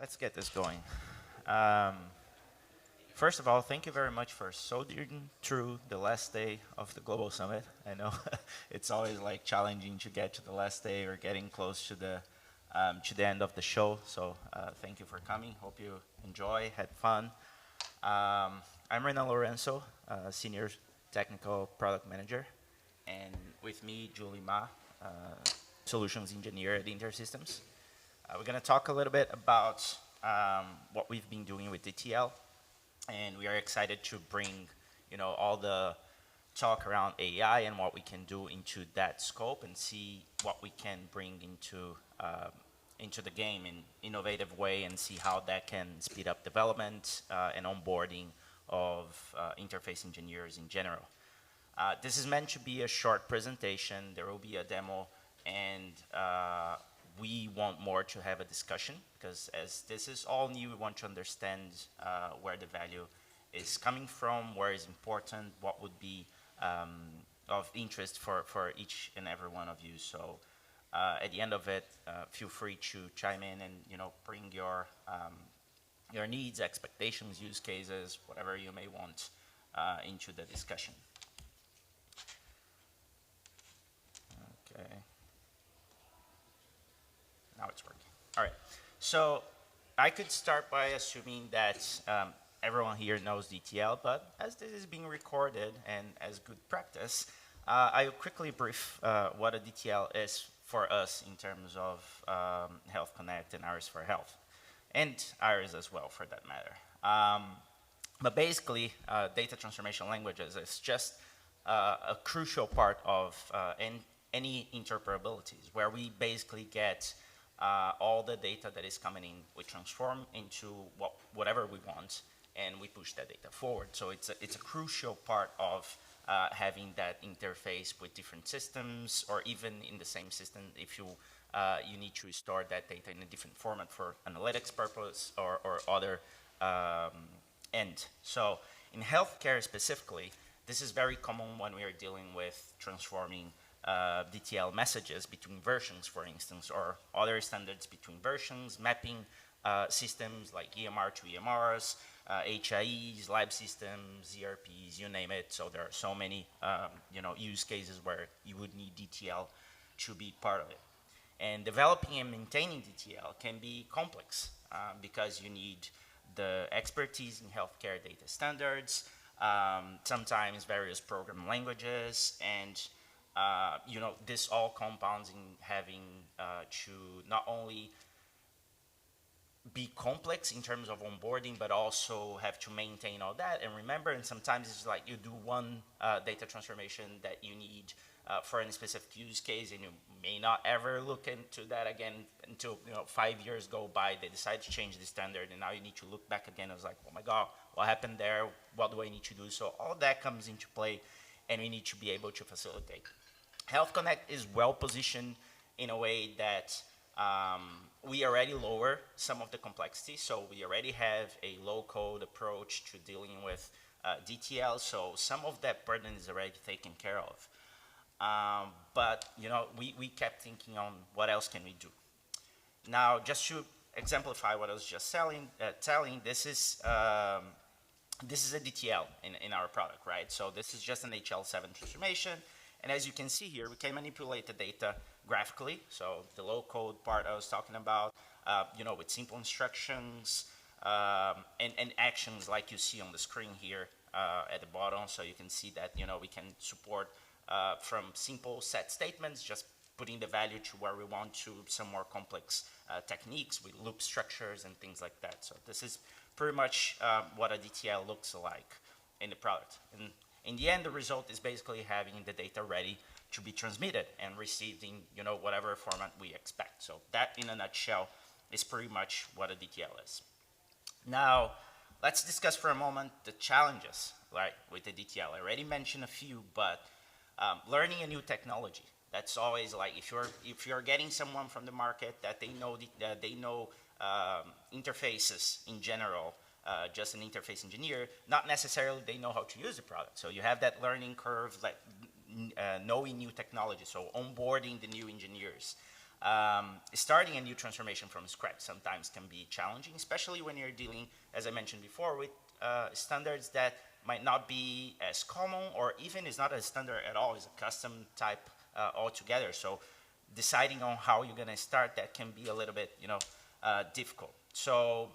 let's get this going. Um, First of all, thank you very much for soldiering through the last day of the Global Summit. I know it's always like challenging to get to the last day or getting close to the end of the show. So thank you for coming. Hope you enjoy, had fun. I'm Renan Lourenco, Senior Technical Product Manager, and with me, Julie Ma, uh, Solutions Engineer at InterSystems. We're going to talk a little bit about what we've been doing with DTL, and we are excited to bring, all the talk around AI and what we can do into that scope and see what we can bring into the game in innovative way and see how that can speed up development and onboarding of interface engineers in general. This is meant to be a short presentation. There will be a demo, and we want more to have a discussion because as this is all new, we want to understand where the value is coming from, where is important, what would be of interest for each and every one of you. So at the end of it, feel free to chime in and bring your needs, expectations, use cases, whatever you may want into the discussion. Okay. Now it's working. All right. So I could start by assuming that everyone here knows DTL, but as this is being recorded and as good practice, I'll quickly brief what a DTL is for us in terms of Health Connect and Iris for Health, and Iris as well, for that matter. But basically, data transformation languages is just a crucial part of any interoperabilities, where we basically get all the data that is coming in, we transform into whatever we want, and we push that data forward. So it's a crucial part of having that interface with different systems, or even in the same system if you need to store that data in a different format for analytics purpose or other end. So in healthcare specifically, this is very common when we are dealing with transforming DTL messages between versions, for instance, or other standards between versions, mapping systems like EMR to EMRs, HIEs, lab systems, ERPs, you name it. So there are so many use cases where you would need DTL to be part of it. And developing and maintaining DTL can be complex because you need the expertise in healthcare data standards, sometimes various program languages, and this all compounds in having to not only be complex in terms of onboarding, but also have to maintain all that. And remember, and sometimes it's like you do one data transformation that you need for any specific use case, and you may not ever look into that again until 5 years go by. They decide to change the standard, and now you need to look back again. I was like, oh my God, what happened there? What do I need to do? So all that comes into play, and we need to be able to facilitate. Health Connect is well positioned in a way that we already lower some of the complexity. So we already have a low-code approach to dealing with DTL. So some of that burden is already taken care of. But we kept thinking on what else can we do. Now, just to exemplify what I was just telling, this is a DTL in our product, right? So this is just an HL7 transformation. And as you can see here, we can manipulate the data graphically. So the low code part I was talking about, with simple instructions and actions like you see on the screen here at the bottom. So you can see that, we can support from simple set statements, just putting the value to where we want to, some more complex techniques with loop structures and things like that. So this is pretty much what a DTL looks like in the product. And in the end, the result is basically having the data ready to be transmitted and received in whatever format we expect. So that, in a nutshell, is pretty much what a DTL is. Now, let's discuss for a moment the challenges, right, with the DTL. I already mentioned a few, but learning a new technology. That's always like if you're getting someone from the market that they know interfaces in general. Just an interface engineer, not necessarily they know how to use the product. So you have that learning curve, like knowing new technology, so onboarding the new engineers. Starting a new transformation from scratch sometimes can be challenging, especially when you're dealing, as I mentioned before, with standards that might not be as common, or even is not a standard at all, is a custom type altogether. So deciding on how you're going to start that can be a little bit, difficult. So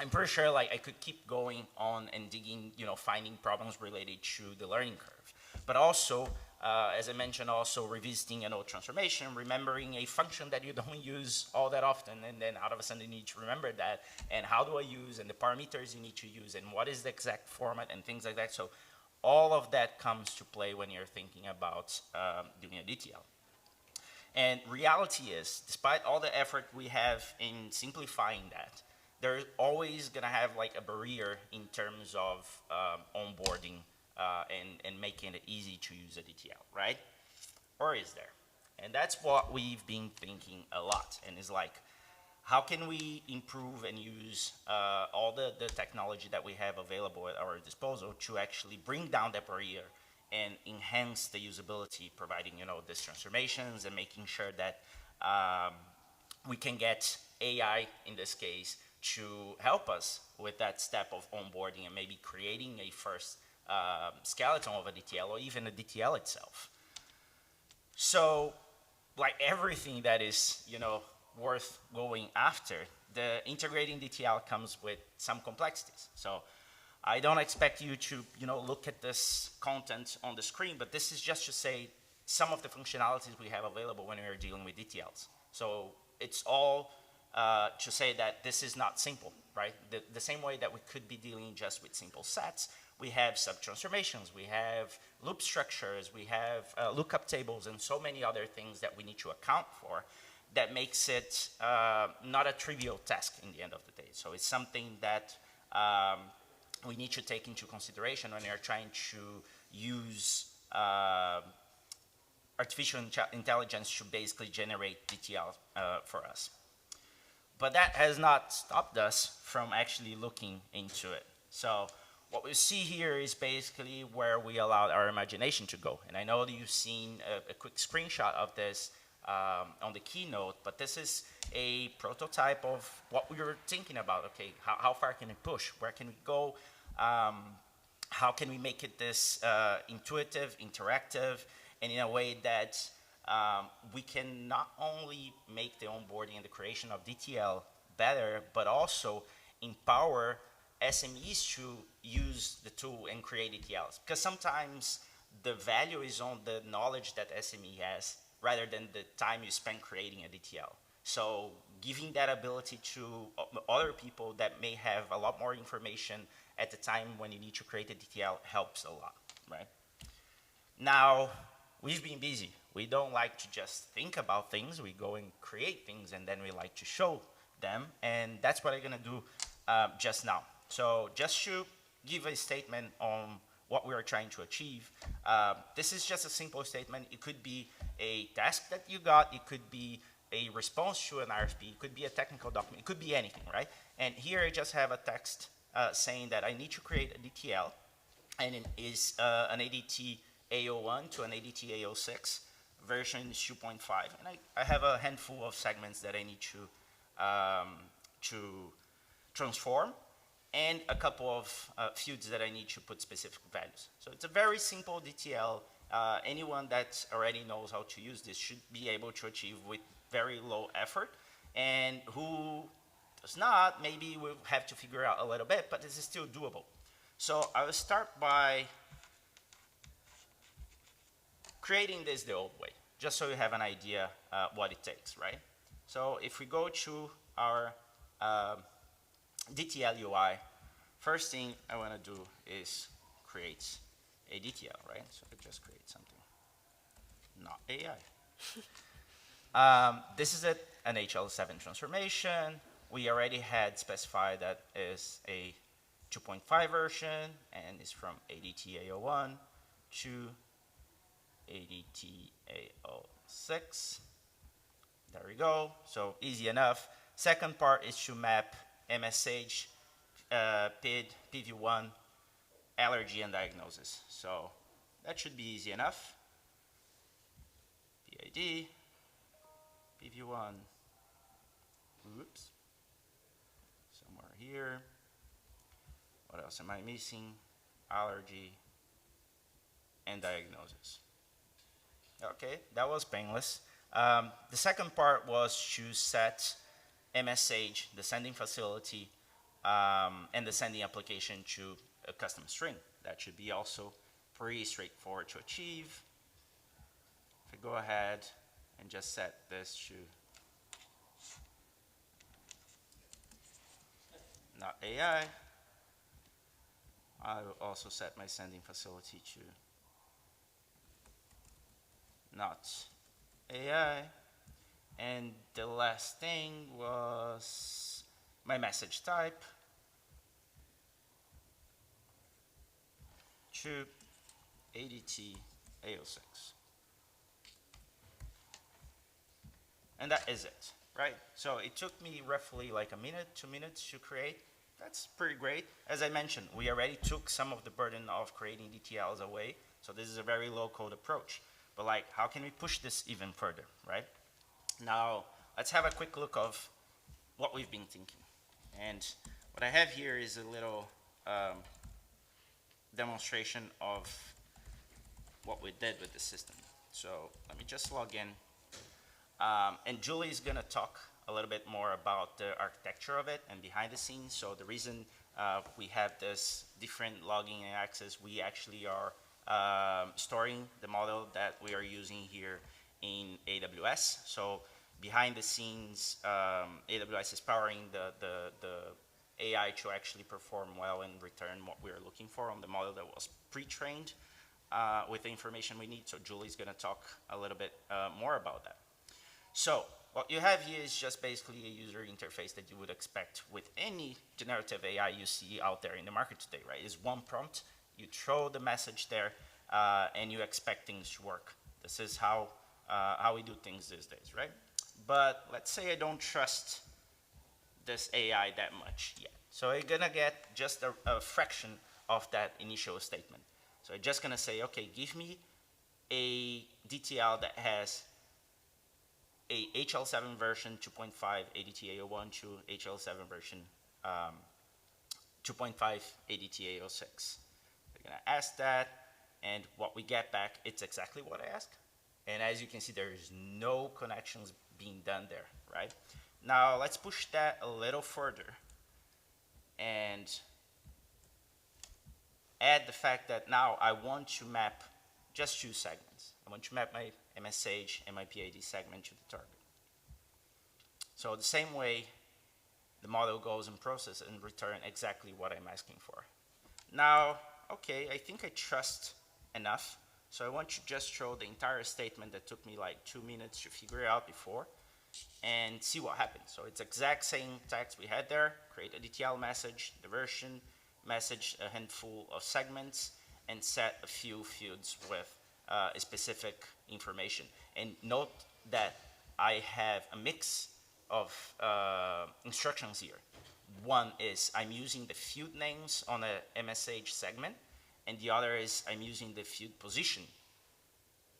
I'm pretty sure like I could keep going on and digging, finding problems related to the learning curve. But also, as I mentioned, also revisiting an old transformation, remembering a function that you don't use all that often, and then out of a sudden you need to remember that, and how do I use, and the parameters you need to use, and what is the exact format, and things like that. So all of that comes to play when you're thinking about doing a DTL. And reality is, despite all the effort we have in simplifying that, there's always going to have like a barrier in terms of onboarding and making it easy to use a DTL, right? Or is there? And that's what we've been thinking a lot. And it's like, how can we improve and use all the technology that we have available at our disposal to actually bring down that barrier and enhance the usability, providing these transformations and making sure that we can get AI in this case to help us with that step of onboarding and maybe creating a first skeleton of a DTL or even a DTL itself. So, like everything that is worth going after, the integrating DTL comes with some complexities. So I don't expect you to look at this content on the screen, but this is just to say some of the functionalities we have available when we are dealing with DTLs. So it's all to say that this is not simple, right? The same way that we could be dealing just with simple sets, we have sub-transformations, we have loop structures, we have lookup tables, and so many other things that we need to account for that makes it not a trivial task in the end of the day. So it's something that we need to take into consideration when you're trying to use artificial intelligence to basically generate DTL for us. But that has not stopped us from actually looking into it. So what we see here is basically where we allowed our imagination to go. And I know that you've seen a quick screenshot of this on the keynote, but this is a prototype of what we were thinking about. Okay, how far can it push? Where can we go? How can we make it this intuitive, interactive, and in a way that we can not only make the onboarding and the creation of DTL better, but also empower SMEs to use the tool and create DTLs. Because sometimes the value is on the knowledge that SME has rather than the time you spend creating a DTL. So giving that ability to other people that may have a lot more information at the time when you need to create a DTL helps a lot, right? Now, we've been busy. We don't like to just think about things. We go and create things, and then we like to show them, and that's what I'm going to do just now. So just to give a statement on what we are trying to achieve, this is just a simple statement. It could be a task that you got. It could be a response to an RFP. It could be a technical document. It could be anything, right? And here I just have a text saying that I need to create a DTL, and it is an ADT AO1 to an ADT AO6. Version is 2.5, and I have a handful of segments that I need to transform, and a couple of fields that I need to put specific values. So it's a very simple DTL. Anyone that already knows how to use this should be able to achieve with very low effort, and who does not, maybe we'll have to figure out a little bit, but this is still doable. So I will start by creating this the old way, just so you have an idea what it takes, right? So if we go to our DTL UI, first thing I want to do is create a DTL, right? So I just create something, not AI. This is an HL7 transformation. We already had specified that is a 2.5 version, and it's from ADT AO1 to ADT AO6. There we go. So easy enough. Second part is to map MSH, PID, PV1, allergy, and diagnosis. So that should be easy enough. PID, PV1, oops, somewhere here. What else am I missing? Allergy and diagnosis. Okay, that was painless. The second part was to set MSH, the sending facility, and the sending application to a custom string. That should be also pretty straightforward to achieve. If I go ahead and just set this to not AI, I will also set my sending facility to not AI. And the last thing was my message type to ADT AO6. And that is it, right? So it took me roughly like a minute, 2 minutes to create. That's pretty great. As I mentioned, we already took some of the burden of creating DTLs away. So this is a very low code approach. But like, how can we push this even further, right? Now, let's have a quick look of what we've been thinking. And what I have here is a little demonstration of what we did with the system. So let me just log in. And Julie is going to talk a little bit more about the architecture of it and behind the scenes. So the reason we have this different logging and access, we actually are storing the model that we are using here in AWS. So behind the scenes, AWS is powering the AI to actually perform well and return what we are looking for on the model that was pre-trained with the information we need. So Julie's going to talk a little bit more about that. So what you have here is just basically a user interface that you would expect with any generative AI you see out there in the market today, right? It's one prompt, you throw the message there, and you expect things to work. This is how we do things these days, right? But let's say I don't trust this AI that much yet. So I'm gonna get just a fraction of that initial statement. So I'm just gonna say, okay, give me a DTL that has a HL7 version 2.5 ADT-A01 to HL7 version 2.5 ADT-A06. We're gonna ask that, and what we get back, it's exactly what I asked. And as you can see, there is no connections being done there, right? Now let's push that a little further and add the fact that now I want to map just 2 segments. I want to map my MSH and my PID segment to the target. So the same way, the model goes and processes and return exactly what I'm asking for. Now, okay, I think I trust enough. So I want to just throw the entire statement that took me like 2 minutes to figure out before and see what happens. So it's exact same text we had there, create a DTL message, the version, message a handful of segments, and set a few fields with specific information. And note that I have a mix of instructions here. One is I'm using the field names on a MSH segment, and the other is I'm using the field position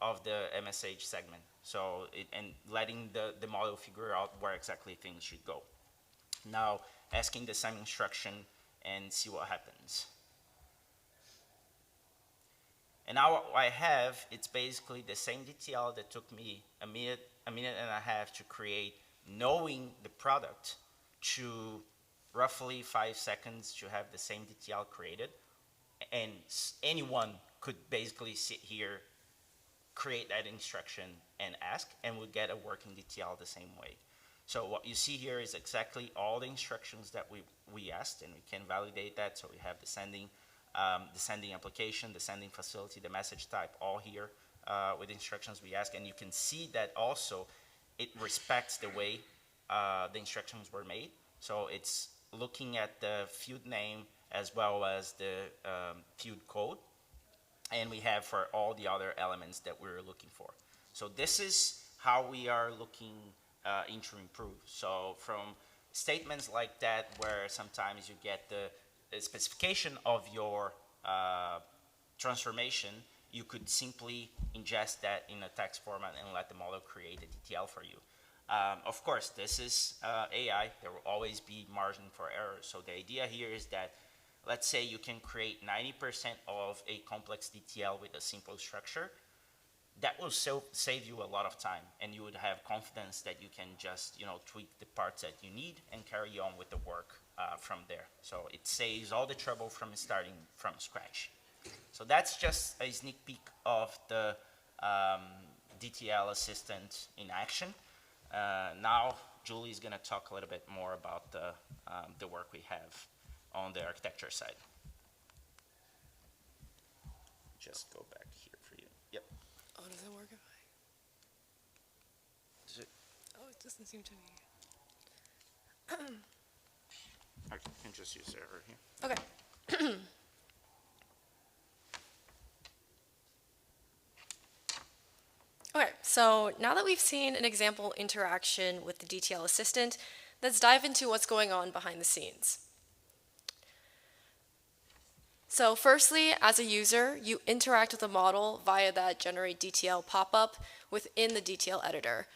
of the MSH segment. So and letting the model figure out where exactly things should go. Now asking the same instruction and see what happens. And now what I have, it's basically the same DTL that took me a minute and a half to create, knowing the product, to roughly 5 seconds to have the same DTL created. And anyone could basically sit here, create that instruction and ask, and would get a working DTL the same way. So what you see here is exactly all the instructions that we asked, and we can validate that. So we have the sending application, the sending facility, the message type, all here with instructions we ask. And you can see that also it respects the way the instructions were made. So it's looking at the field name as well as the field code. And we have for all the other elements that we're looking for. So this is how we are looking into improve. So from statements like that, where sometimes you get the specification of your transformation, you could simply ingest that in a text format and let the model create a DTL for you. Of course, this is AI. There will always be margin for error. So the idea here is that, let's say you can create 90% of a complex DTL with a simple structure. That will save you a lot of time, and you would have confidence that you can just tweak the parts that you need and carry on with the work from there. So it saves all the trouble from starting from scratch. So that's just a sneak peek of the DTL assistant in action. Now Julie is going to talk a little bit more about the work we have on the architecture side. Just go back here for you. Yep. Oh, does it work if I? Does it? Oh, it doesn't seem to be. I can just use the error here. Okay. Okay, so now that we've seen an example interaction with the DTL assistant, let's dive into what's going on behind the scenes. So firstly, as a user, you interact with the model via that generate DTL pop-up within the DTL editor.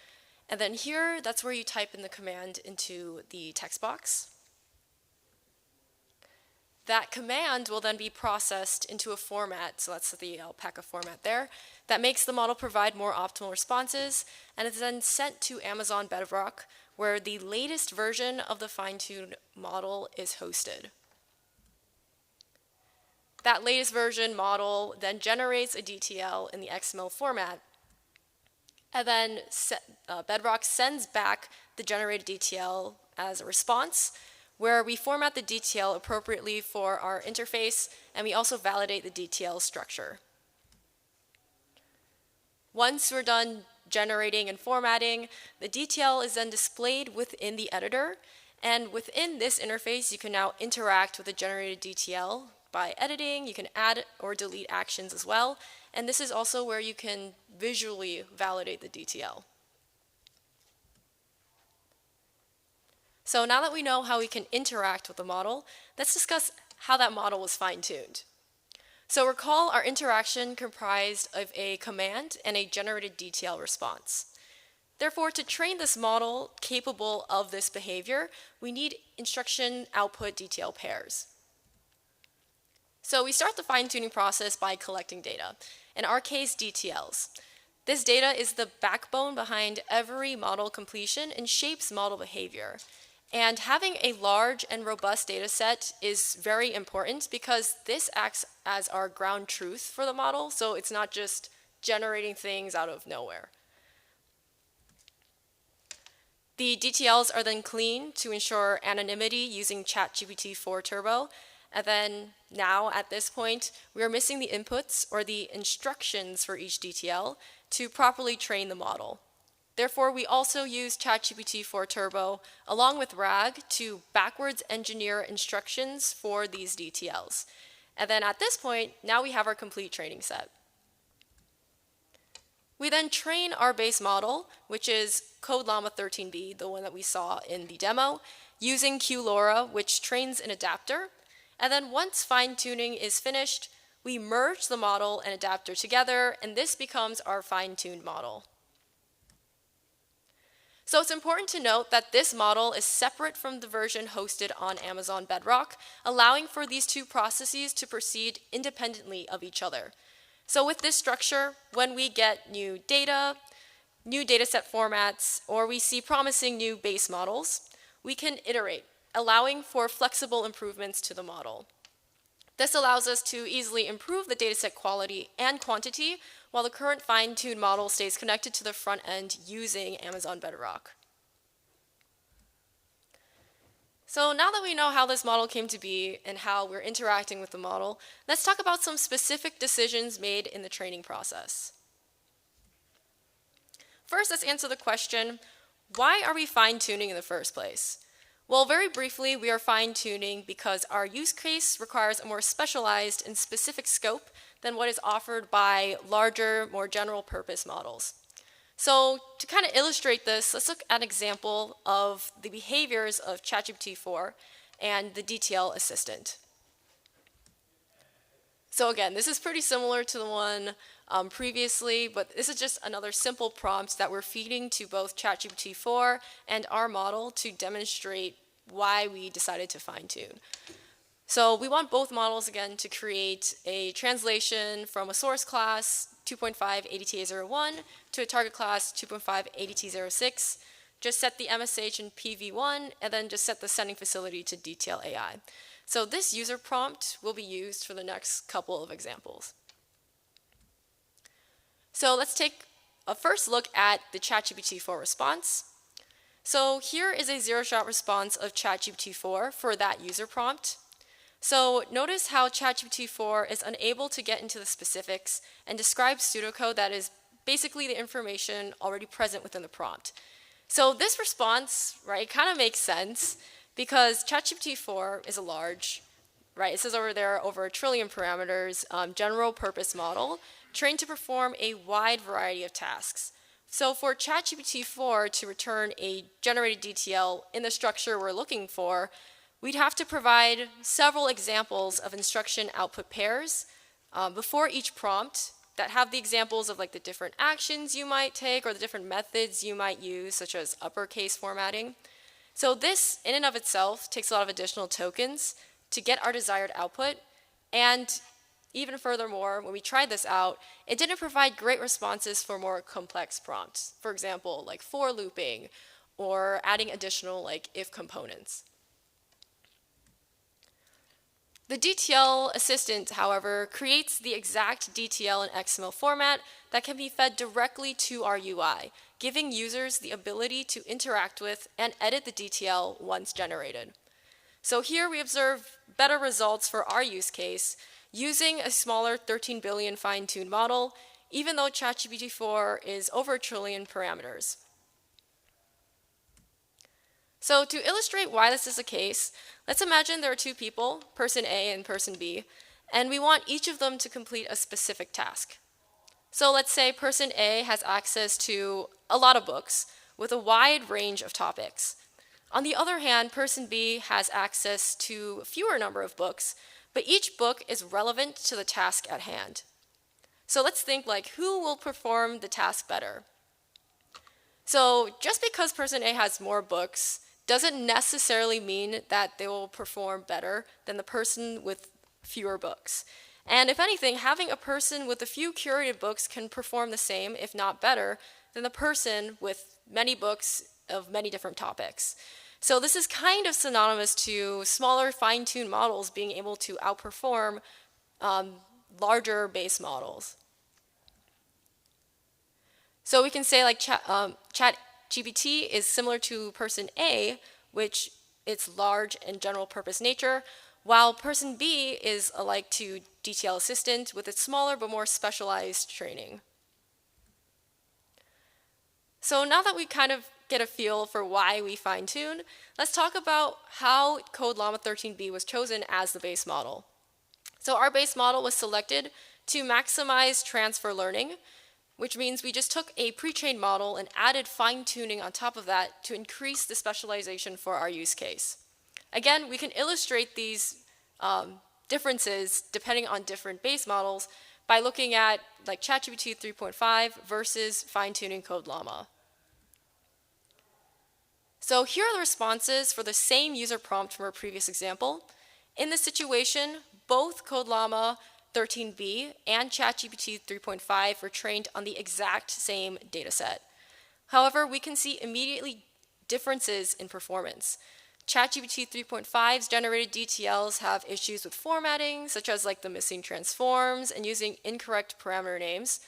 And then here, that's where you type in the command into the text box. That command will then be processed into a format, so that's the alpaca format there, that makes the model provide more optimal responses, and is then sent to Amazon Bedrock, where the latest version of the fine-tuned model is hosted. That latest version model then generates a DTL in the XML format, and then Bedrock sends back the generated DTL as a response, where we format the DTL appropriately for our interface, and we also validate the DTL structure. Once we're done generating and formatting, the DTL is then displayed within the editor, and within this interface, you can now interact with the generated DTL by editing. You can add or delete actions as well, and this is also where you can visually validate the DTL. So now that we know how we can interact with the model, let's discuss how that model was fine-tuned. So recall our interaction comprised of a command and a generated DTL response. Therefore, to train this model capable of this behavior, we need instruction output DTL pairs. So we start the fine-tuning process by collecting data, in our case, DTLs. This data is the backbone behind every model completion and shapes model behavior. And having a large and robust data set is very important because this acts as our ground truth for the model, so it's not just generating things out of nowhere. The DTLs are then cleaned to ensure anonymity using ChatGPT 4 Turbo, and then now at this point, we are missing the inputs or the instructions for each DTL to properly train the model. Therefore, we also use ChatGPT 4 Turbo along with RAG to backwards engineer instructions for these DTLs. And then at this point, now we have our complete training set. We then train our base model, which is CodeLlama 13b, the one that we saw in the demo, using QLoRa, which trains an adapter. And then once fine-tuning is finished, we merge the model and adapter together, and this becomes our fine-tuned model. So it's important to note that this model is separate from the version hosted on Amazon Bedrock, allowing for these two processes to proceed independently of each other. So with this structure, when we get new dataset formats, or we see promising new base models, we can iterate, allowing for flexible improvements to the model. This allows us to easily improve the dataset quality and quantity while the current fine-tuned model stays connected to the front end using Amazon Bedrock. So now that we know how this model came to be and how we're interacting with the model, let's talk about some specific decisions made in the training process. First, let's answer the question, why are we fine-tuning in the first place? Well, very briefly, we are fine-tuning because our use case requires a more specialized and specific scope than what is offered by larger, more general-purpose models. So to kind of illustrate this, let's look at an example of the behaviors of ChatGPT 4 and the DTL assistant. So again, this is pretty similar to the one previously, but this is just another simple prompt that we're feeding to both ChatGPT 4 and our model to demonstrate why we decided to fine-tune. So we want both models, again, to create a translation from a source class 2.5 ADTA01 to a target class 2.5 ADT06. Just set the MSH and PV1, and then just set the sending facility to DTL AI. So this user prompt will be used for the next couple of examples. So let's take a first look at the ChatGPT 4 response. So here is a zero-shot response of ChatGPT 4 for that user prompt. So notice how ChatGPT 4 is unable to get into the specifics and describe pseudocode that is basically the information already present within the prompt. So this response, right, kind of makes sense because ChatGPT 4 is a large, right, it says over there over 1 trillion parameters, general purpose model trained to perform a wide variety of tasks. So for ChatGPT 4 to return a generated DTL in the structure we're looking for, we'd have to provide several examples of instruction output pairs before each prompt that have the examples of like the different actions you might take or the different methods you might use, such as uppercase formatting. So this, in and of itself, takes a lot of additional tokens to get our desired output. And even furthermore, when we tried this out, it didn't provide great responses for more complex prompts. For example, like for looping or adding additional like if components. The DTL assistant, however, creates the exact DTL in XML format that can be fed directly to our UI, giving users the ability to interact with and edit the DTL once generated. So here we observe better results for our use case using a smaller 13 billion fine-tuned model, even though ChatGPT 4 is over 1 trillion parameters. So to illustrate why this is the case, let's imagine there are two people, person A and person B, and we want each of them to complete a specific task. So let's say person A has access to a lot of books with a wide range of topics. On the other hand, person B has access to a fewer number of books, but each book is relevant to the task at hand. So let's think like who will perform the task better? So just because person A has more books doesn't necessarily mean that they will perform better than the person with fewer books. And if anything, having a person with a few curated books can perform the same, if not better, than the person with many books of many different topics. So this is kind of synonymous to smaller fine-tuned models being able to outperform larger base models. So we can say like ChatGPT is similar to person A, which its large and general purpose nature, while person B is alike to DTL Assistant with its smaller but more specialized training. So now that we kind of get a feel for why we fine-tune, let's talk about how CodeLlama 13b was chosen as the base model. So our base model was selected to maximize transfer learning, which means we just took a pre-trained model and added fine-tuning on top of that to increase the specialization for our use case. Again, we can illustrate these differences depending on different base models by looking at like ChatGPT 3.5 versus fine-tuning CodeLlama. So here are the responses for the same user prompt from our previous example. In this situation, both CodeLlama 13b and ChatGPT 3.5 were trained on the exact same dataset. However, we can see immediately differences in performance. ChatGPT 3.5's generated DTLs have issues with formatting, such as like the missing transforms and using incorrect parameter names.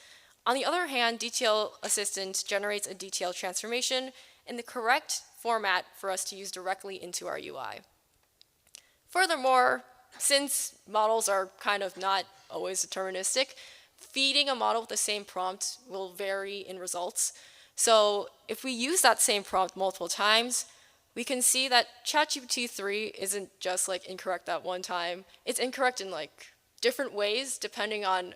On the other hand, DTL Assistant generates a DTL transformation in the correct format for us to use directly into our UI. Furthermore, since models are kind of not always deterministic, feeding a model with the same prompt will vary in results. So if we use that same prompt multiple times, we can see that ChatGPT 3 isn't just like incorrect that one time. It's incorrect in like different ways depending on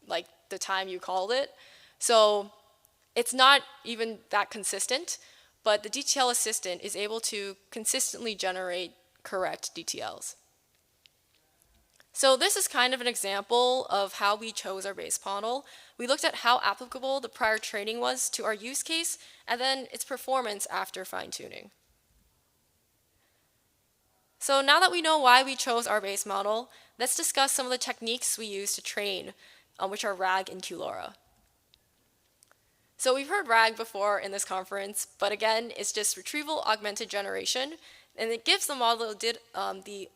like the time you called it. So it's not even that consistent, but the DTL assistant is able to consistently generate correct DTLs. So this is kind of an example of how we chose our base model. We looked at how applicable the prior training was to our use case, and then its performance after fine-tuning. So now that we know why we chose our base model, let's discuss some of the techniques we use to train, which are RAG and QLoRa. So we've heard RAG before in this conference, but again, it's just retrieval augmented generation, and it gives the model the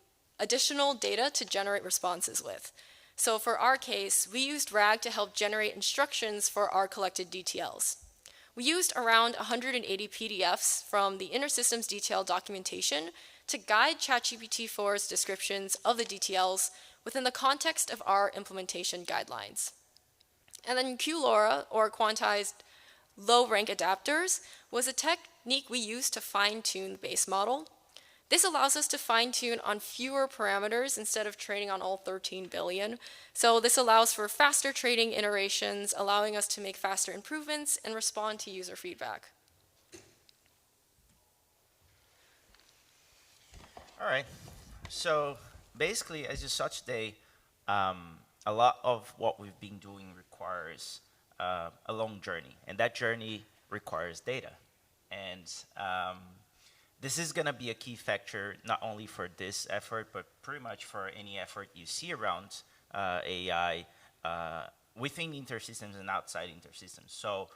additional data to generate responses with. So for our case, we used RAG to help generate instructions for our collected DTLs. We used around 180 PDFs from the InterSystems DTL documentation to guide ChatGPT-4's descriptions of the DTLs within the context of our implementation guidelines. And then QLoRa, or quantized low-rank adapters, was a technique we used to fine-tune the base model. This allows us to fine-tune on fewer parameters instead of training on all 13 billion. So this allows for faster training iterations, allowing us to make faster improvements and respond to user feedback. All right. So basically, as you saw today, a lot of what we've been doing requires a long journey, and that journey requires data. And this is going to be a key factor not only for this effort, but pretty much for any effort you see around AI within InterSystems and outside InterSystems. So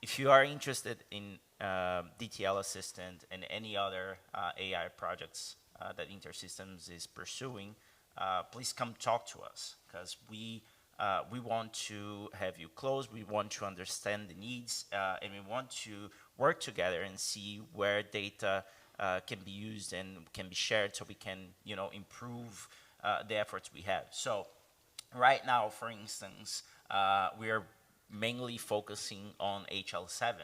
if you are interested in DTL Assistant and any other AI projects that InterSystems is pursuing, please come talk to us, because we want to have you close. We want to understand the needs, and we want to work together and see where data can be used and can be shared, so we can, improve the efforts we have. So, right now, for instance, we are mainly focusing on HL7,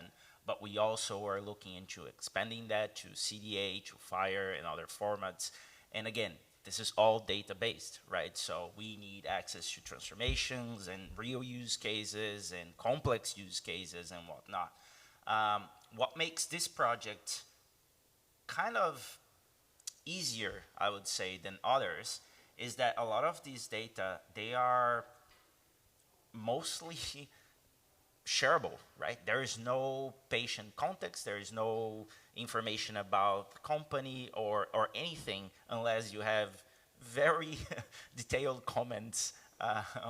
but we also are looking into expanding that to CDA, to FHIR, and other formats. And again, this is all data-based, right? So we need access to transformations and real use cases and complex use cases and whatnot. What makes this project kind of easier, I would say, than others is that a lot of these data, they are mostly shareable, right? There is no patient context, there is no information about the company or anything unless you have very detailed comments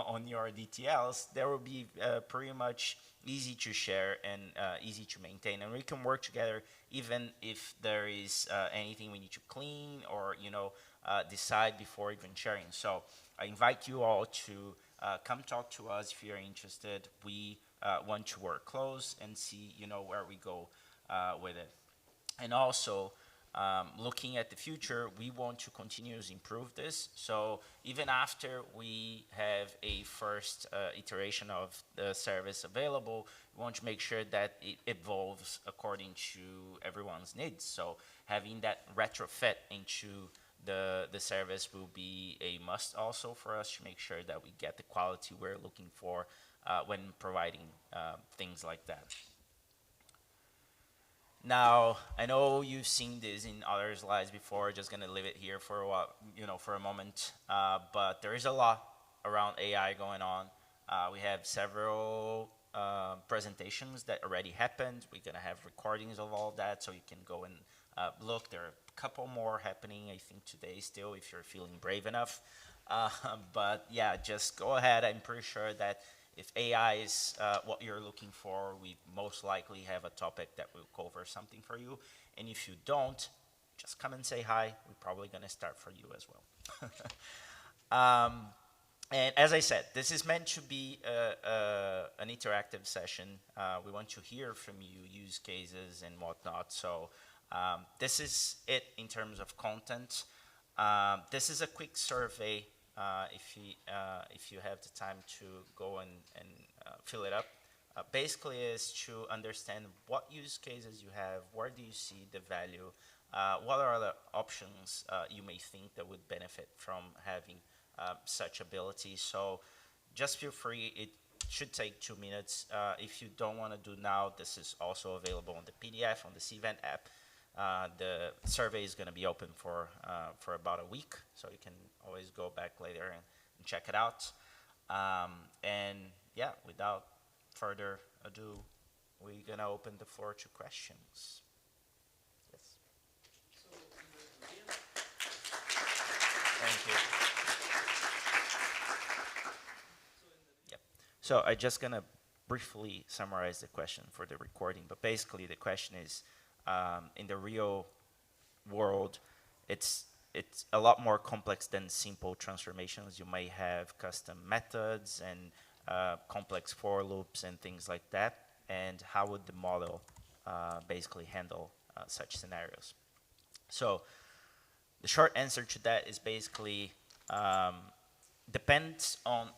on your DTLs. There will be pretty much easy to share and easy to maintain, and we can work together even if there is anything we need to clean or decide before even sharing. So I invite you all to come talk to us if you're interested. We want to work close and see where we go with it. And also, looking at the future, we want to continuously improve this. So even after we have a first iteration of the service available, we want to make sure that it evolves according to everyone's needs. So having that retrofit into the service will be a must also for us to make sure that we get the quality we're looking for when providing things like that. Now, I know you've seen this in other slides before. Just gonna leave it here for a while, for a moment. But there is a lot around AI going on. We have several presentations that already happened. We're gonna have recordings of all that, so you can go and look. There are a couple more happening, I think, today still, if you're feeling brave enough. But yeah, just go ahead. I'm pretty sure that if AI is what you're looking for, we most likely have a topic that will cover something for you. And if you don't, just come and say hi. We're probably going to start for you as well. And as I said, this is meant to be an interactive session. We want to hear from you, use cases and whatnot. So this is it in terms of content. This is a quick survey. If you have the time to go and fill it up, basically is to understand what use cases you have, where do you see the value, what are the options you may think that would benefit from having such ability. So just feel free. It should take 2 minutes. If you don't want to do now, this is also available on the PDF on the CVent app. The survey is going to be open for about a week, so you can always go back later and check it out. And yeah, without further ado, we're going to open the floor to questions. Yes. Thank you. Yep. So I'm just going to briefly summarize the question for the recording, but basically the question is, in the real world, it's a lot more complex than simple transformations. You may have custom methods and complex for loops and things like that. And how would the model basically handle such scenarios? So the short answer to that is basically depends on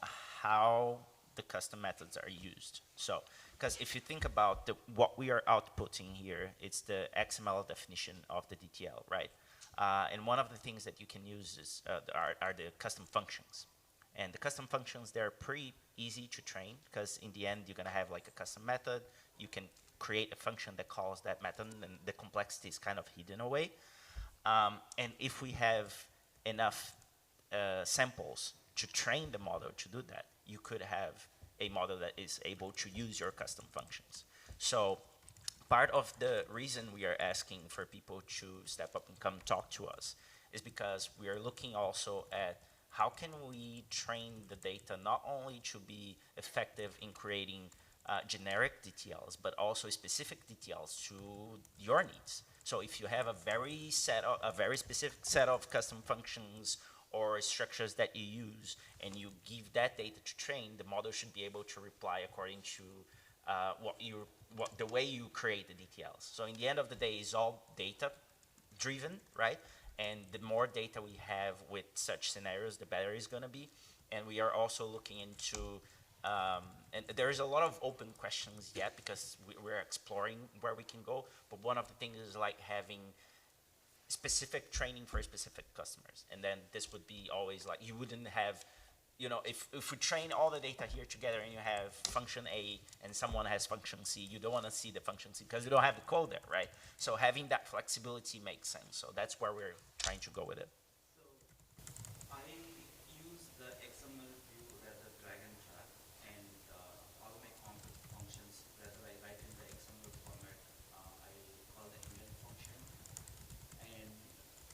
how the custom methods are used. So, because if you think about what we are outputting here, it's the XML definition of the DTL, right? And one of the things that you can use is are the custom functions. And the custom functions, they're pretty easy to train because in the end, you're going to have like a custom method. You can create a function that calls that method, and the complexity is kind of hidden away. And if we have enough samples to train the model to do that, you could have a model that is able to use your custom functions. So part of the reason we are asking for people to step up and come talk to us is because we are looking also at how can we train the data not only to be effective in creating generic DTLs, but also specific DTLs to your needs. So if you have a very specific set of custom functions or structures that you use, and you give that data to train, the model should be able to reply according to the way you create the DTLs. So in the end of the day, it's all data driven, right? And the more data we have with such scenarios, the better it's going to be. And we are also looking into, and there is a lot of open questions yet because we're exploring where we can go. But one of the things is like having specific training for specific customers. And then this would be always like, you wouldn't have, if we train all the data here together and you have function A and someone has function C, you don't want to see the function C because you don't have the code there, right? So having that flexibility makes sense. So that's where we're trying to go with it. So I use the XML view rather drag and drop, and all my complex functions, rather I write in the XML format, I call the init function, and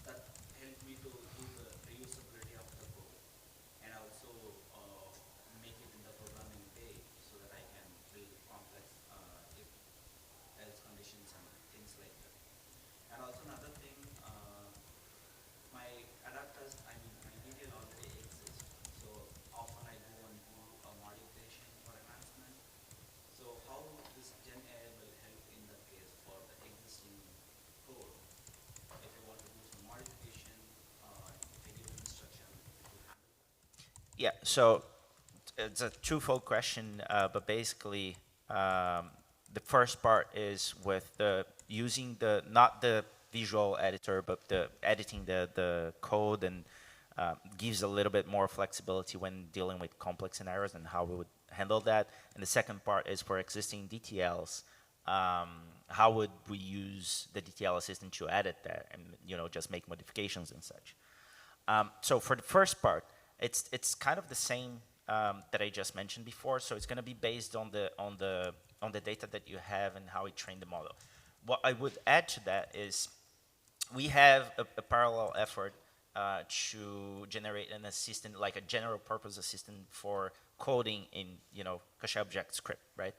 that helped me to do the reusability of the code, and also make it in the programming page so that I can build complex if else conditions and things like that. And also another thing, my adapters, my DTL already exists, so often I go and do a modification or enhancement. So how this Gen AI will help in that case for the existing code? If you want to do some modification, if I give an instruction, it will handle that. Yeah, so it's a twofold question, but basically the first part is with using not the visual editor, but the editing the code, and gives a little bit more flexibility when dealing with complex scenarios and how we would handle that. And the second part is for existing DTLs, how would we use the DTL assistant to edit that and just make modifications and such. So for the first part, it's kind of the same that I just mentioned before. So it's going to be based on the data that you have and how we train the model. What I would add to that is we have a parallel effort to generate an assistant, like a general purpose assistant for coding in Cache object script, right?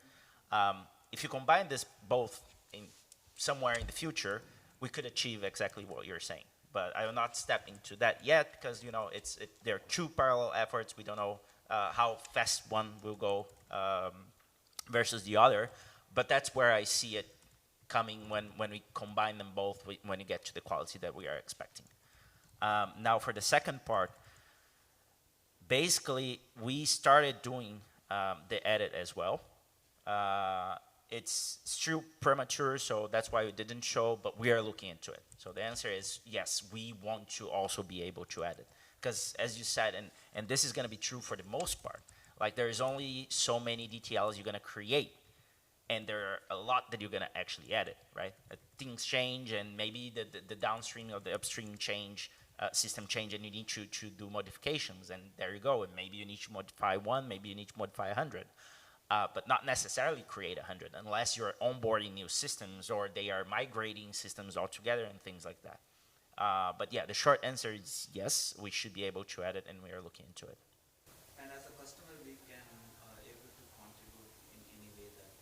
If you combine this both in somewhere in the future, we could achieve exactly what you're saying. But I will not step into that yet because there are two parallel efforts. We don't know how fast one will go versus the other, but that's where I see it coming when we combine them both when you get to the quality that we are expecting. Now for the second part, basically we started doing the edit as well. It's still premature, so that's why we didn't show, but we are looking into it. So the answer is yes, we want to also be able to edit. Because as you said, and this is going to be true for the most part, like there is only so many DTLs you're going to create, and there are a lot that you're going to actually edit, right? things change, and maybe the downstream or the upstream change, system change, and you need to do modifications, and there you go. And maybe you need to modify one, maybe you need to modify 100, but not necessarily create 100 unless you're onboarding new systems or they are migrating systems altogether and things like that. But yeah, the short answer is yes, we should be able to edit, and we are looking into it. And as a customer, we can able to contribute in any way that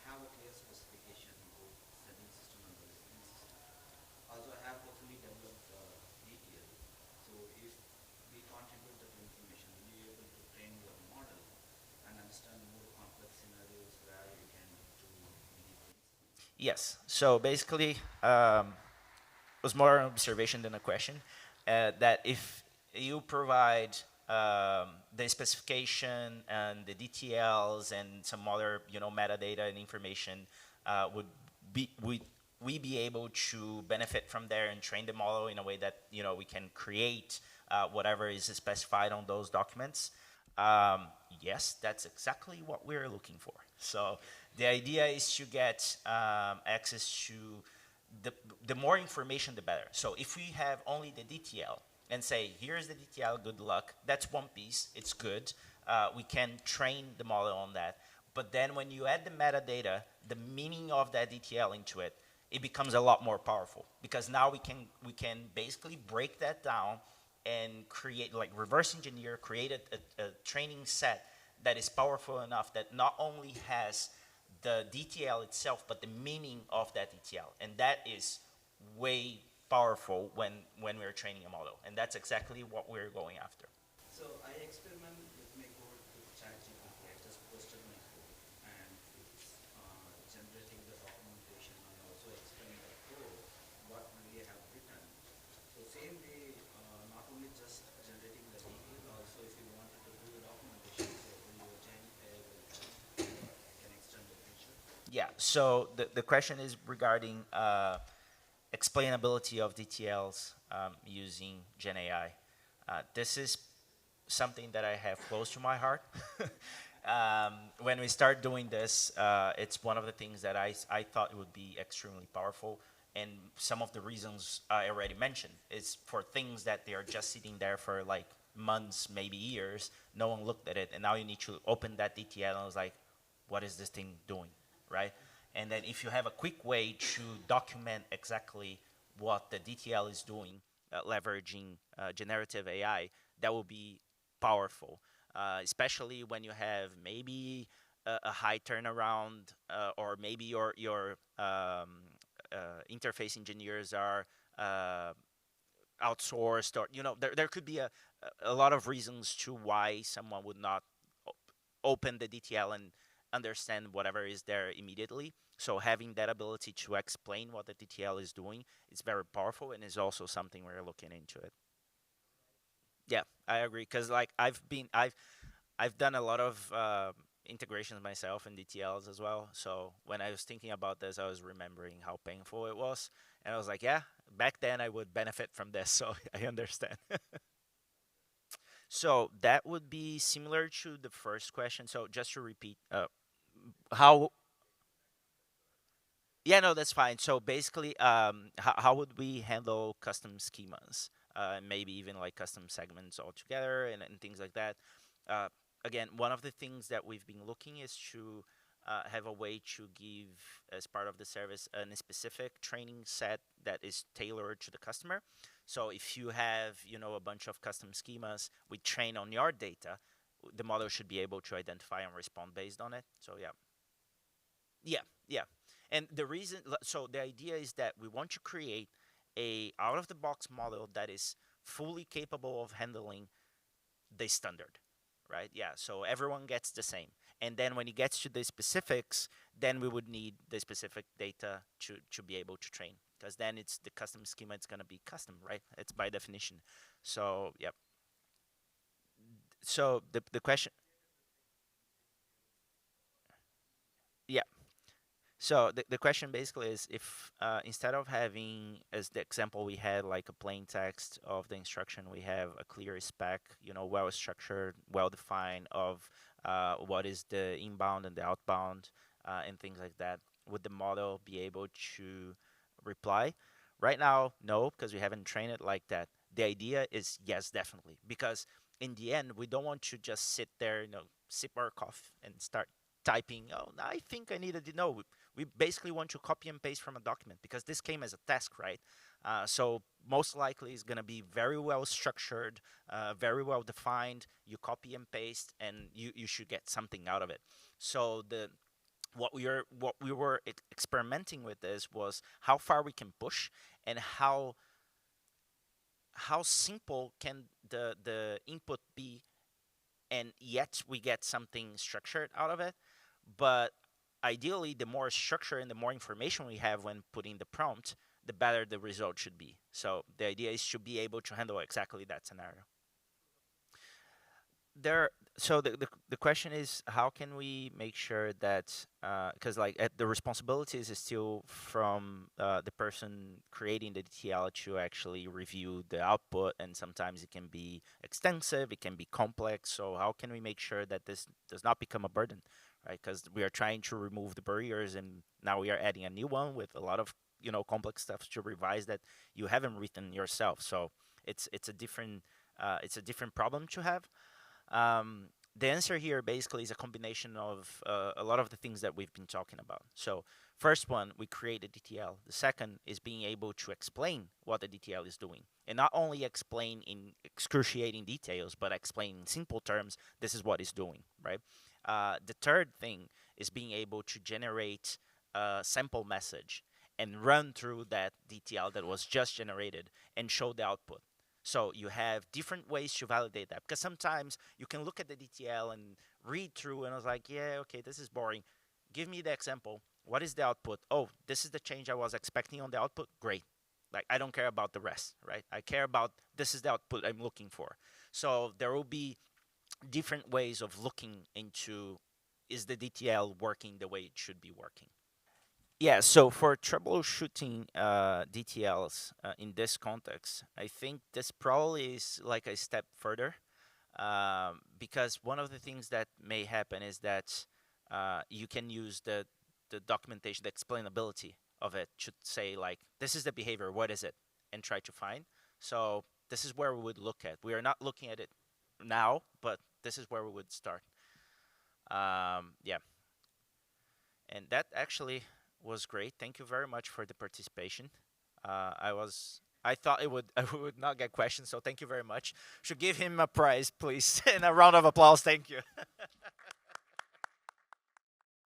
have a clear specification both sending system and the receiving system. Also, I have a fully developed DTL. So if we contribute that information, we are able to train your model and understand more complex scenarios where you can do many things. Yes. So basically, was more an observation than a question. That if you provide the specification and the DTLs and some other metadata and information, would we be able to benefit from there and train the model in a way that we can create whatever is specified on those documents? Um, yes, that's exactly what we're looking for. So the idea is to get access to the, the more information, the better. So if we have only the DTL and say, here's the DTL, good luck, that's one piece, it's good. We can train the model on that. But then when you add the metadata, the meaning of that DTL into it, it becomes a lot more powerful because now we can basically break that down and create, like, reverse engineer, create a training set that is powerful enough that not only has the DTL itself, but the meaning of that DTL. And that is way powerful when we're training a model. And that's exactly what we're going after. So I experiment with my code with ChatGPT. I just posted my code and it's generating the documentation and also explaining the code, what really I have written. So same way, not only just generating the detail, also if you wanted to do the documentation, so will your Gen AI will can extend the feature. Yeah, so the question is regarding explainability of DTLs using Gen AI. This is something that I have close to my heart. When we start doing this, it's one of the things that I thought would be extremely powerful. And some of the reasons I already mentioned is for things that they are just sitting there for like months, maybe years. No one looked at it, and now you need to open that DTL and it's like, what is this thing doing, right? And then if you have a quick way to document exactly what the DTL is doing, leveraging generative AI, that will be powerful, especially when you have maybe a high turnaround, or maybe your interface engineers are uh, outsourced, or there could be a lot of reasons to why someone would not open the DTL and understand whatever is there immediately. So having that ability to explain what the DTL is doing is very powerful, and is also something we're looking into it. Yeah, I agree. Because like I've done a lot of integrations myself in DTLs as well. So when I was thinking about this, I was remembering how painful it was, and I was like, yeah, back then I would benefit from this. So I understand. So that would be similar to the first question. So just to repeat, how yeah, no, that's fine. So basically, how would we handle custom schemas? Maybe even like custom segments altogether, and things like that. Uh, Again, one of the things that we've been looking is to have a way to give, as part of the service, a specific training set that is tailored to the customer. So if you have, a bunch of custom schemas, we train on your data, the model should be able to identify and respond based on it. So yeah. Yeah, yeah. And the reason, so the idea is that we want to create a out of the box model that is fully capable of handling the standard, right? Yeah, so everyone gets the same. And then when it gets to the specifics, then we would need the specific data to be able to train. Because then it's the custom schema, it's going to be custom, right? It's by definition. So, yep. So the question, yeah. So the question basically is if instead of having, as the example we had, like a plain text of the instruction, we have a clear spec, well structured, well defined of what is the inbound and the outbound, and things like that. Would the model be able to reply. Right now, no, because we haven't trained it like that. The idea is yes, definitely, because in the end, we don't want to just sit there, sip our coffee and start typing. Oh, I think I needed to know. We basically want to copy and paste from a document because this came as a task, right? So most likely it's going to be very well structured, very well defined. You copy and paste, and you should get something out of it. So the what we were experimenting with this was how far we can push and how simple can the input be, and yet we get something structured out of it. But ideally, the more structure and the more information we have when putting the prompt, the better the result should be. So the idea is to be able to handle exactly that scenario. The question is, how can we make sure that, because the responsibilities is still from the person creating the DTL to actually review the output, and sometimes it can be extensive, it can be complex. So how can we make sure that this does not become a burden, right? Because we are trying to remove the barriers, and now we are adding a new one with a lot of complex stuff to revise that you haven't written yourself. So it's a different problem to have. The answer here basically is a combination of a lot of the things that we've been talking about. So first one, we create a DTL. The second is being able to explain what the DTL is doing. And not only explain in excruciating details, but explain in simple terms, this is what it's doing, right? The third thing is being able to generate a sample message and run through that DTL that was just generated and show the output. So you have different ways to validate that, because sometimes you can look at the DTL and read through, and I was like, yeah, okay, this is boring. Give me the example. What is the output? Oh, this is the change I was expecting on the output. Great. Like, I don't care about the rest, right? I care about this is the output I'm looking for. So there will be different ways of looking into, is the DTL working the way it should be working? Yeah, so for troubleshooting DTLs in this context, I think this probably is like a step further, because one of the things that may happen is that you can use the documentation, the explainability of it to say, like, this is the behavior, what is it, and try to find. So this is where we would look at. We are not looking at it now, but this is where we would start. Yeah, and that actually was great. Thank you very much for the participation. I thought it would I would not get questions, so thank you very much. Should give him a prize, please, and a round of applause. Thank you.